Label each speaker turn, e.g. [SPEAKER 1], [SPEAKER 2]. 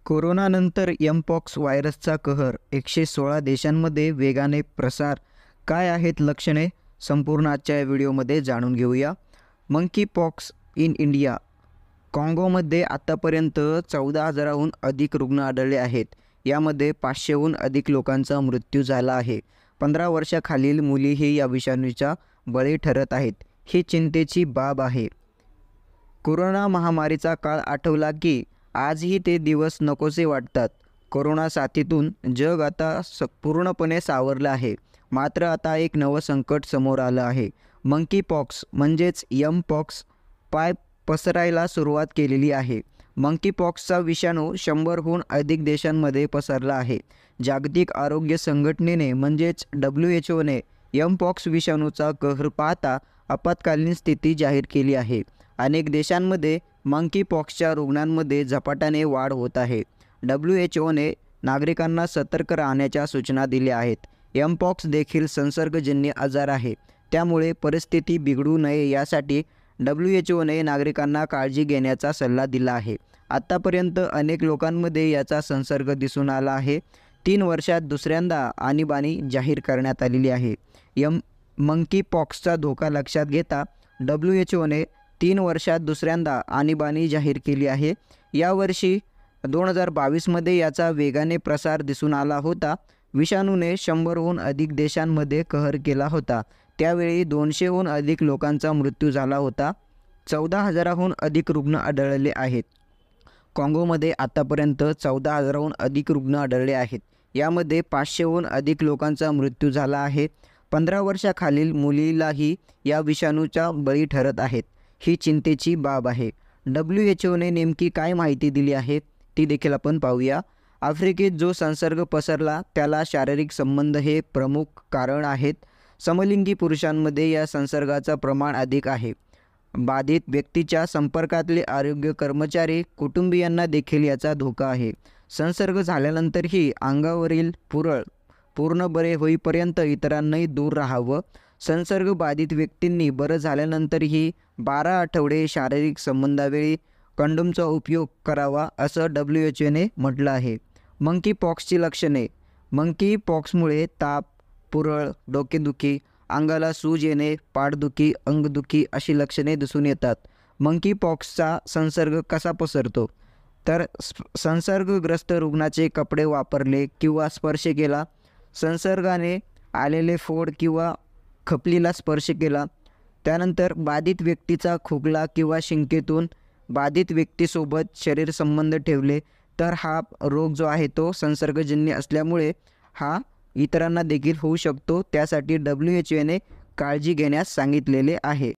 [SPEAKER 1] कोरोनानंतर एमपॉक्स व्हायरसचा कहर 116 देशांमध्ये वेगाने प्रसार. काय आहेत लक्षणे? संपूर्ण आजच्या या व्हिडिओमध्ये जाणून घेऊया. Monkey pox in India. काँगोमध्ये आतापर्यंत 14,000हून अधिक रुग्ण आढळले आहेत. यामध्ये 500हून अधिक लोकांचा मृत्यू झाला आहे. 15 वर्षाखालील मुलीही या विषाणूचा बळी ठरत आहेत. ही चिंतेची बाब आहे. कोरोना महामारीचा काळ आठवला की आजही ते दिवस नकोसे वाटतात. कोरोना साथीतून जग आता पूर्णपणे सावरलं आहे. मात्र आता एक नवं संकट समोर आलं आहे. मंकी पॉक्स म्हणजेच एमपॉक्स पाय पसरायला सुरुवात केलेली आहे. मंकी पॉक्सचा विषाणू 100हून अधिक देशांमध्ये पसरला आहे. जागतिक आरोग्य संघटनेने म्हणजेच WHOने एमपॉक्स विषाणूचा कहर पाहता आपत्कालीन स्थिती जाहीर केली आहे. अनेक देशांमध्ये मंकी पॉक्सच्या रुग्णांमध्ये झपाट्याने वाढ होत आहे. WHOने नागरिकांना सतर्क राहण्याच्या सूचना दिल्या आहेत. एमपॉक्स देखील संसर्गजन्य आजार आहे. त्यामुळे परिस्थिती बिघडू नये यासाठी WHOने नागरिकांना काळजी घेण्याचा सल्ला दिला आहे. आत्तापर्यंत अनेक लोकांमध्ये याचा संसर्ग दिसून आला आहे. 3 वर्षात दुसऱ्यांदा आणीबाणी जाहीर करण्यात आलेली आहे. मंकी पॉक्सचा धोका लक्षात घेता WHOने 3 वर्षात दुसऱ्यांदा आणीबाणी जाहीर केली आहे. यावर्षी 2022मध्ये याचा वेगाने प्रसार दिसून आला होता. विषाणूने 100हून अधिक देशांमध्ये कहर केला होता. त्यावेळी 200हून अधिक लोकांचा मृत्यू झाला होता. 14,000हून अधिक रुग्ण आढळले आहेत. काँगोमध्ये आतापर्यंत 14,000हून अधिक रुग्ण आढळले आहेत. यामध्ये 500हून अधिक लोकांचा मृत्यू झाला आहे. 15 वर्षाखालील मुलीलाही या विषाणूचा बळी ठरत आहेत. ही चिंतेची बाब आहे. WHOने नेमकी काय माहिती दिली आहे ती देखील आपण पाहूया. आफ्रिकेत जो संसर्ग पसरला त्याला शारीरिक संबंध हे प्रमुख कारण आहेत. समलिंगी पुरुषांमध्ये या संसर्गाचं प्रमाण अधिक आहे. बाधित व्यक्तीच्या संपर्कातले आरोग्य कर्मचारी, कुटुंबियांना देखील याचा धोका आहे. संसर्ग झाल्यानंतरही अंगावरील पुरळ पूर्ण बरे होईपर्यंत इतरांनाही दूर राहावं. संसर्ग बाधित व्यक्तींनी बरं झाल्यानंतरही 12 आठवडे शारीरिक संबंधावेळी कंडोमचा उपयोग करावा असं WHOने म्हटलं आहे. मंकी पॉक्सची लक्षणे. मंकी पॉक्समुळे ताप, पुरळ, डोकेदुखी, अंगाला सूज येणे, पाठदुखी, अंगदुखी अशी लक्षणे दिसून येतात. मंकी पॉक्सचा संसर्ग कसा पसरतो? तर संसर्गग्रस्त रुग्णाचे कपडे वापरले किंवा स्पर्श केला, संसर्गाने आलेले फोड किंवा खपलीला स्पर्श केला, त्यानंतर बाधित व्यक्तीचा खोकला किंवा शिंकेतून बाधित व्यक्तीसोबत शरीर संबंध ठेवले तर हा रोग जो आहे तो संसर्गजन्य असल्यामुळे हा इतरांना देखील होऊ शकतो. त्यासाठी WHOने काळजी घेण्यास सांगितलेले आहे.